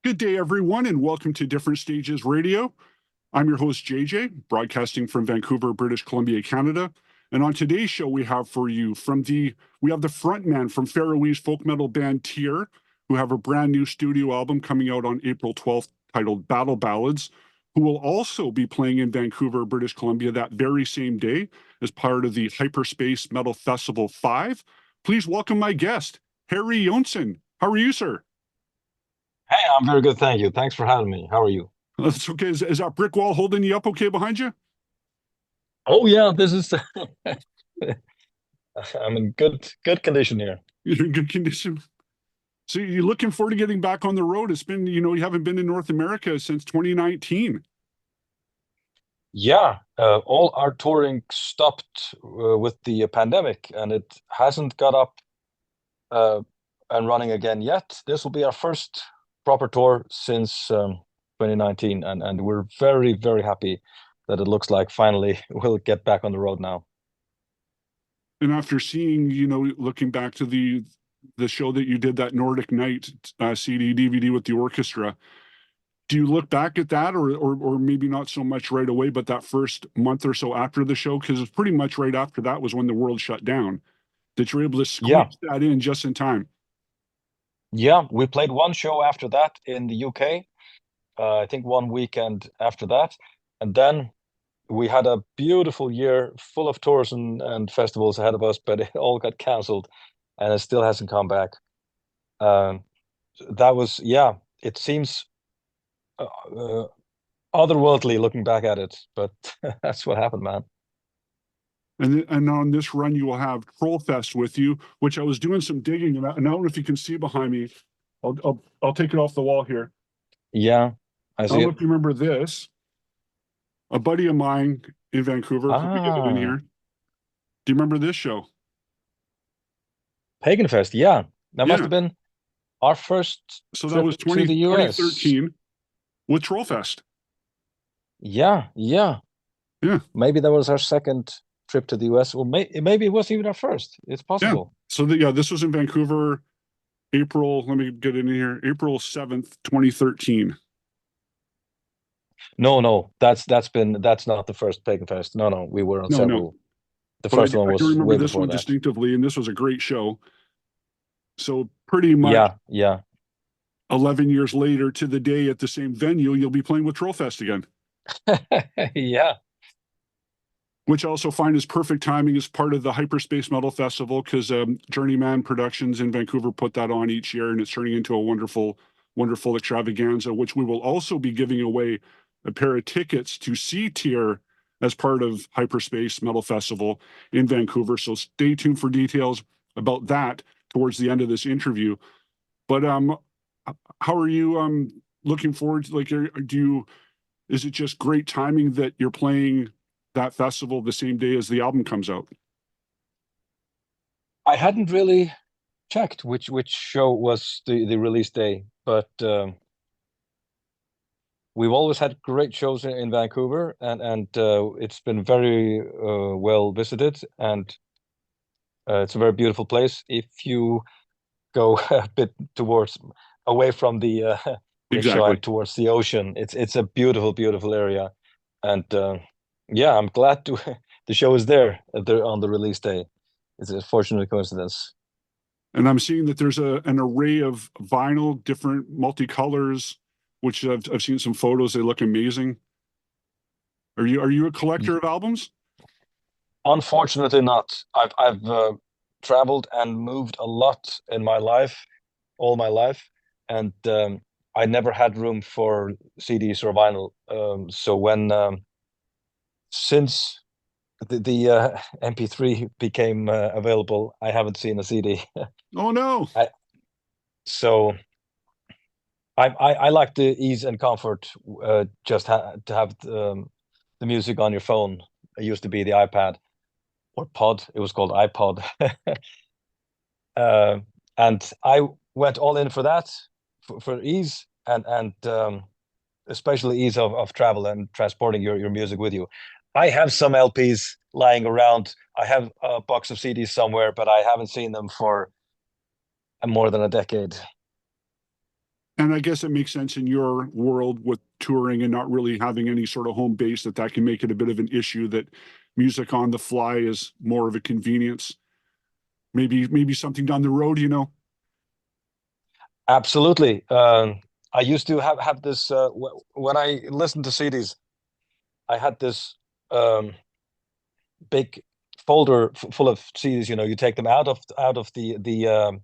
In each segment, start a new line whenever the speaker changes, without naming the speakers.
Good day, everyone, and welcome to Different Stages Radio. I'm your host, JJ, broadcasting from Vancouver, British Columbia, Canada. And on today's show, we have for you we have the frontman from Faroese folk metal band TYR, who have a brand new studio album coming out on April 12th titled Battle Ballads, who will also be playing in Vancouver, British Columbia that very same day as part of the HYPERSPACE Metal Festival V. Please welcome my guest, Heri Joensen. How are you, sir?
Hey, I'm very good, thank you. Thanks for having me. How are you?
That's okay. Is that brick wall holding you up okay behind you?
Oh yeah, this is I'm in good condition here.
You're in good condition. So you're looking forward to getting back on the road. It's been, you haven't been in North America since 2019.
Yeah, all our touring stopped with the pandemic, and it hasn't got up and running again yet. This will be our first proper tour since 2019, and we're very happy that it looks like finally we'll get back on the road now.
And after seeing, looking back to the show that you did, that Nordic Night CD DVD with the orchestra, do you look back at that, or maybe not so much right away, but that first month or so after the show, because it's pretty much right after that was when the world shut down, that you're able to squeeze that in just in time?
Yeah, we played one show after that in the UK, I think one weekend after that, and then we had a beautiful year full of tours and festivals ahead of us, but it all got cancelled, and it still hasn't come back. That was, yeah, it seems otherworldly looking back at it, but that's what happened, man.
And on this run, you will have TROLLFEST with you, which I was doing some digging, and I don't know if you can see behind me. I'll take it off the wall here.
Yeah, I
I
see
don't know
it.
if you remember this. A buddy of mine in Vancouver, let me get it in here. Do you remember this show?
Pagan Fest, yeah. That must
Yeah.
have been our first
So that was
trip to the US.
2013 with TROLLFEST.
Yeah.
Yeah.
Maybe that was our second trip to the US, or maybe it was even our first. It's possible.
So this was in Vancouver, April, let me get in here, April 7th, 2013.
No, that's not the first Pagan Fest. No, we were on several.
No.
The first one
I
was
do remember
way
this
before
one
that.
distinctively, and this was a great show. So pretty much,
yeah.
11 years later to the day at the same venue, you'll be playing with TROLLFEST again.
Yeah.
Which I also find is perfect timing as part of the HYPERSPACE Metal Festival, because Journeyman Productions in Vancouver put that on each year, and it's turning into a wonderful extravaganza, which we will also be giving away a pair of tickets to see TYR as part of HYPERSPACE Metal Festival in Vancouver. So stay tuned for details about that towards the end of this interview. But how are you looking forward to, is it just great timing that you're playing that festival the same day as the album comes out?
I hadn't really checked which show was the release day, but we've always had great shows in Vancouver, and it's been very well visited, and it's a very beautiful place. If you go a bit away from the
Exactly.
towards the ocean, it's a beautiful area, and yeah, I'm glad the show is there on the release day. It's a fortunate coincidence.
And I'm seeing that there's an array of vinyl, different multicolors, which I've seen some photos. They look amazing. Are you a collector of albums?
Unfortunately not. I've traveled and moved a lot in my life, all my life, and I never had room for CDs or vinyl. So since the MP3 became available, I haven't seen a CD.
Oh no.
So I like the ease and comfort, just to have the music on your phone. It used to be the iPad or Pod. It was called iPod. And I went all in for that, for ease and especially ease of travel and transporting your music with you. I have some LPs lying around. I have a box of CDs somewhere, but I haven't seen them for more than a decade.
And I guess it makes sense in your world with touring and not really having any sort of home base that can make it a bit of an issue, that music on the fly is more of a convenience. Maybe something down the road, you know.
Absolutely. I used to have this when I listened to CDs. I had this big folder full of CDs. You know, you take them out of the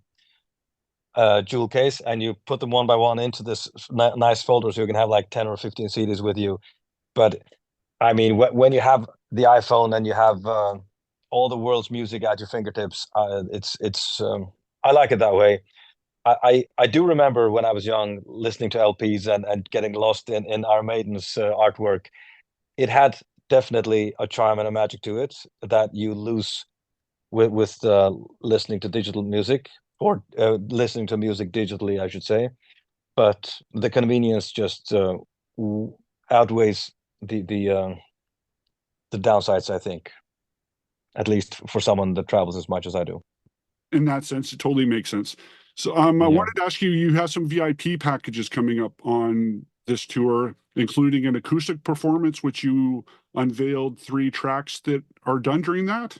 jewel case and you put them one by one into this nice folder, so you can have like 10 or 15 CDs with you. But I mean, when you have the iPhone and you have all the world's music at your fingertips, it's I like it that way. I do remember when I was young listening to LPs and getting lost in Iron Maiden's artwork. It had definitely a charm and a magic to it that you lose with listening to digital music, or listening to music digitally, I should say. But the convenience just outweighs the downsides, I think, at least for someone that travels as much as I do.
In that sense, it totally makes sense. So I
Yeah.
wanted to ask you, you have some VIP packages coming up on this tour, including an acoustic performance, which you unveiled 3 tracks that are done during that.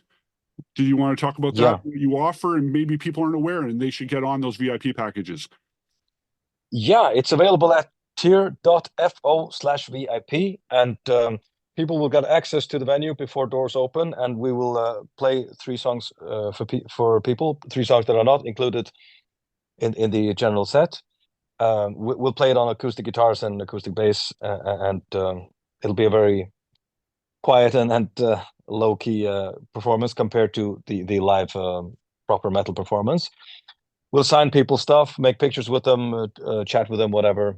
Do you want to talk about that,
Yeah.
what you offer, and maybe people aren't aware and they should get on those VIP packages?
Yeah, it's available at tier.fo/VIP, and people will get access to the venue before doors open, and we will play 3 songs for people, 3 songs that are not included in the general set. We'll play it on acoustic guitars and acoustic bass, and it'll be a very quiet and low key performance compared to the live proper metal performance. We'll sign people's stuff, make pictures with them, chat with them, whatever.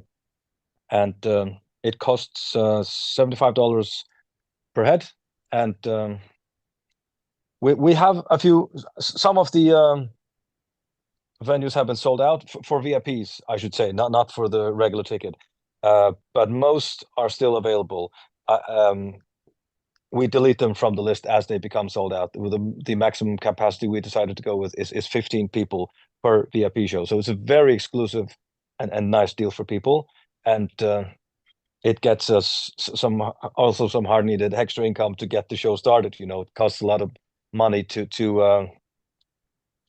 And it costs $75 per head. And we have some of the venues have been sold out for VIPs, I should say, not for the regular ticket. But most are still available. We delete them from the list as they become sold out. With the maximum capacity we decided to go with is 15 people per VIP show. So it's a very exclusive and nice deal for people. And it gets us some hard needed extra income to get the show started. You know, it costs a lot of money to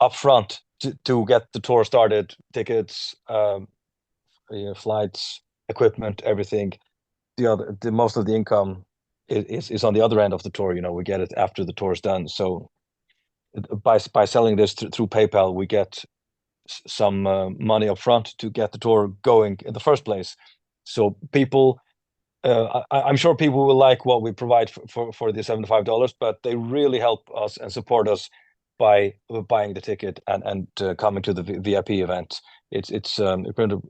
upfront to get the tour started, tickets, flights, equipment, everything. The most of the income is on the other end of the tour. You know, we get it after the tour is done. So by selling this through PayPal, we get some money up front to get the tour going in the first place. So people, I'm sure people will like what we provide for the $75, but they really help us and support us by buying the ticket and coming to the VIP event. It's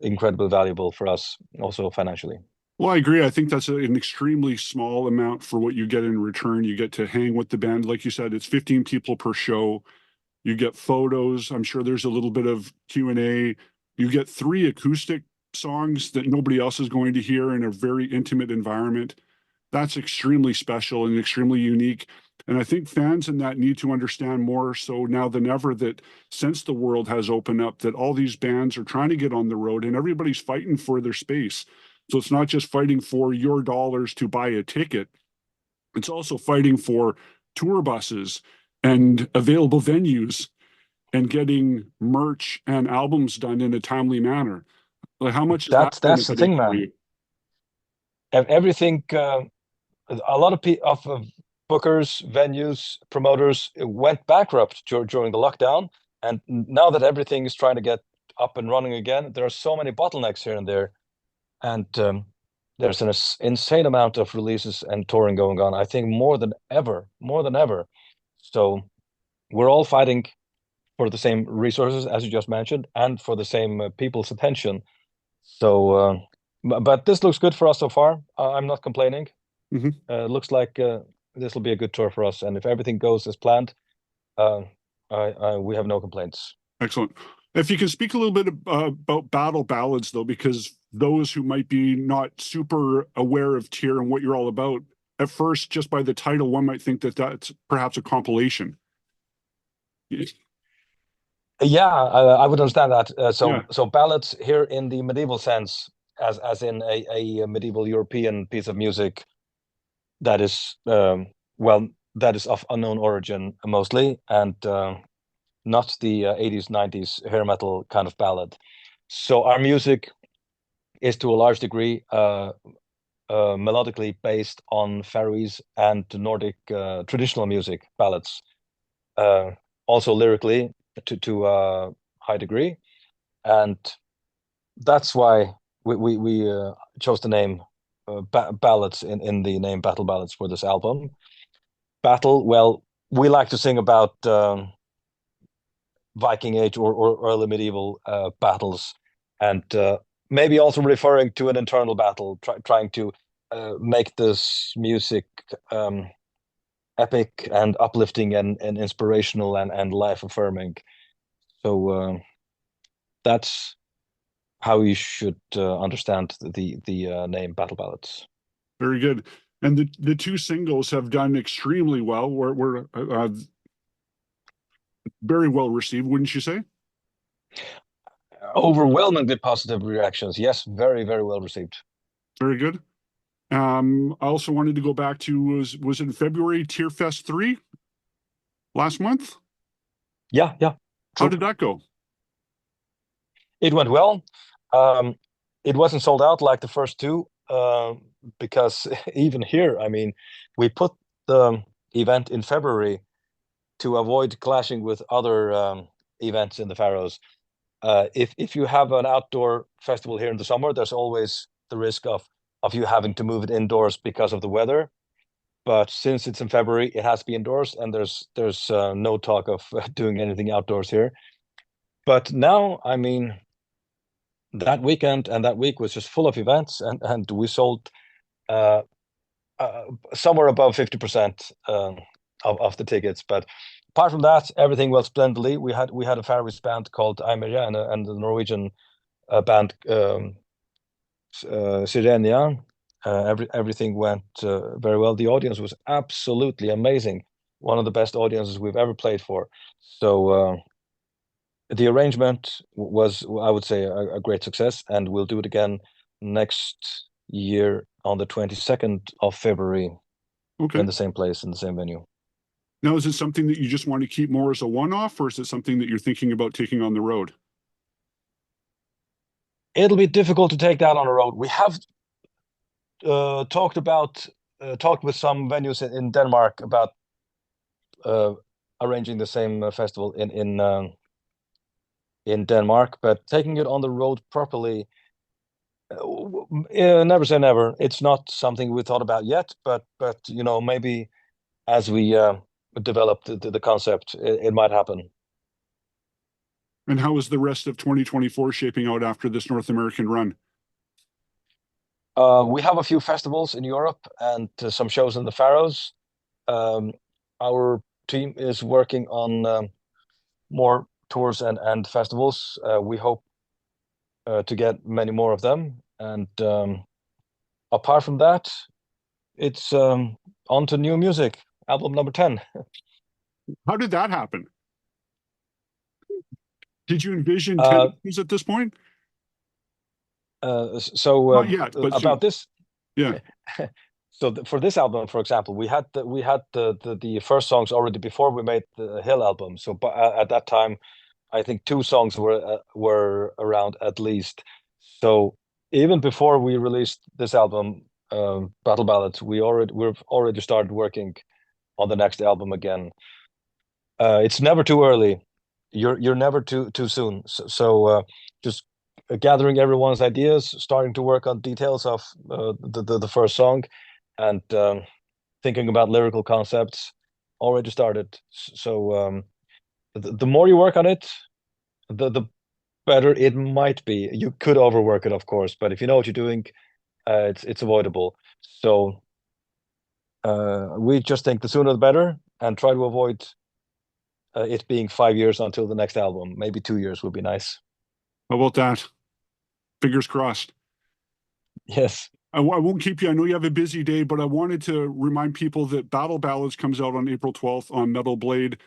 incredibly valuable for us also financially.
Well, I agree. I think that's an extremely small amount for what you get in return. You get to hang with the band. Like you said, it's 15 people per show. You get photos. I'm sure there's a little bit of Q&A. You get 3 acoustic songs that nobody else is going to hear in a very intimate environment. That's extremely special and extremely unique. And I think fans in that need to understand more so now than ever that since the world has opened up, that all these bands are trying to get on the road and everybody's fighting for their space. So it's not just fighting for your dollars to buy a ticket. It's also fighting for tour buses and available venues and getting merch and albums done in a timely manner. Like, how much is that
That's the
benefiting
thing,
for
man.
you?
Everything. A lot of bookers, venues, promoters went bankrupt during the lockdown, and now that everything is trying to get up and running again, there are so many bottlenecks here and there, and there's an insane amount of releases and touring going on. I think more than ever, more than ever. So we're all fighting for the same resources as you just mentioned, and for the same people's attention. So, but this looks good for us so far. I'm not complaining.
Mhm.
Looks like this will be a good tour for us, and if everything goes as planned, uh, we have no complaints.
Excellent. If you can speak a little bit about Battle Ballads, though, because those who might be not super aware of TYR and what you're all about, at first, just by the title, one might think that that's perhaps a compilation.
Yeah, I would understand that.
Yeah.
So ballads here in the medieval sense, as in a medieval European piece of music that is well, that is of unknown origin mostly, and not the 80s, 90s hair metal kind of ballad. So our music is to a large degree melodically based on Faroese and Nordic traditional music ballads, uh, also lyrically to a high degree, and that's why we chose the name ballads in the name Battle Ballads for this album. Battle, well, we like to sing about Viking Age or early medieval battles, and maybe also referring to an internal battle, trying to make this music epic and uplifting and inspirational and life affirming. So that's how you should understand the name Battle Ballads.
Very good. And the two singles have done extremely well. We're very well received, wouldn't you say?
Overwhelmingly positive reactions. Yes, very, very well received.
Very good. I also wanted to go back to was in February TYRFEST 3 last month?
Yeah.
How did that go?
It went well. It wasn't sold out like the first two, because even here, I mean, we put the event in February to avoid clashing with other events in the Faroes. If you have an outdoor festival here in the summer, there's always the risk of you having to move it indoors because of the weather. But since it's in February, it has to be indoors, and there's no talk of doing anything outdoors here. But now, I mean, that weekend and that week was just full of events, and we sold uh, somewhere above 50% of the tickets. But apart from that, everything went splendidly. We had a Faroese band called Eimerja and the Norwegian band Sirenia. Everything went very well. The audience was absolutely amazing. One of the best audiences we've ever played for. So the arrangement was, I would say, a great success, and we'll do it again next year on the 22nd of February
Okay.
in the same place, in the same venue.
Now, is it something that you just want to keep more as a one-off, or is it something that you're thinking about taking on the road?
It'll be difficult to take that on the road. We have talked with some venues in Denmark about arranging the same festival in Denmark, but taking it on the road properly, never say never. It's not something we thought about yet, but you know, maybe as we develop the concept, it might happen.
And how is the rest of 2024 shaping out after this North American run?
We have a few festivals in Europe and some shows in the Faroes. Our team is working on more tours and festivals. We hope to get many more of them. And apart from that, it's on to new music, album number 10.
How did that happen? Did you envision 10 albums at this point?
Not
yet, but
about
soon.
this.
Yeah.
So for this album, for example, we had the first songs already before we made the Hill album. So at that time, I think 2 songs were around at least. So even before we released this album, Battle Ballads, we've already started working on the next album again. It's never too early. You're never too soon. So just gathering everyone's ideas, starting to work on details of the first song, and thinking about lyrical concepts already started. So the more you work on it, the better it might be. You could overwork it, of course, but if you know what you're doing, it's avoidable. So we just think the sooner the better, and try to avoid it being 5 years until the next album. Maybe 2 years would be nice.
How about that? Fingers crossed.
Yes.
I won't keep you. I know you have a busy day, but I wanted to remind people that Battle Ballads comes out on April 12th on Metal Blade.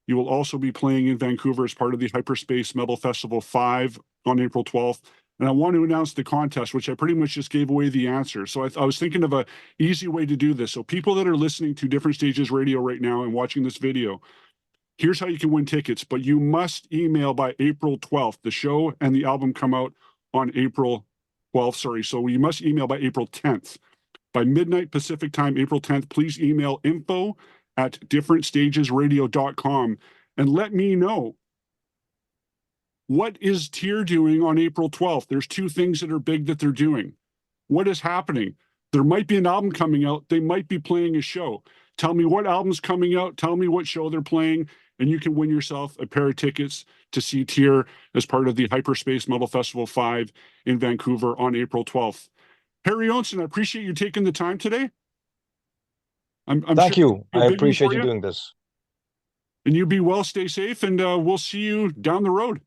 You will also be playing in Vancouver as part of the Hyperspace Metal Festival V on April 12th. And I want to announce the contest, which I pretty much just gave away the answer. So I was thinking of a easy way to do this. So people that are listening to Different Stages Radio right now and watching this video, here's how you can win tickets, but you must email by April 12th. The show and the album come out on April 12th, sorry. So you must email by April 10th. By midnight Pacific time, April 10th, please email info@differentstagesradio.com and let me know, what is TYR doing on April 12th? There's two things that are big that they're doing. What is happening? There might be an album coming out. They might be playing a show. Tell me what album's coming out. Tell me what show they're playing, and you can win yourself a pair of tickets to see TYR as part of the Hyperspace Metal Festival V in Vancouver on April 12th. Heri Joensen, I appreciate you taking the time today.
Thank you. I
Big
appreciate
for
you doing this.
And you be well, stay safe, and we'll see you down the road.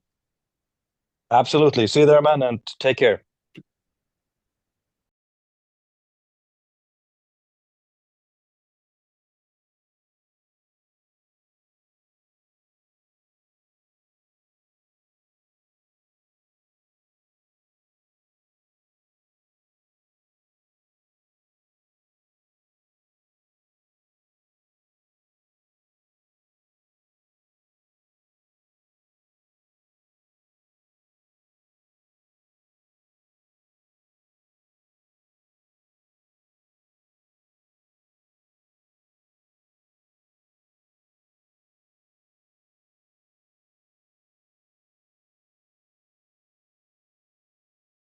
Absolutely. See you there, man, and take care.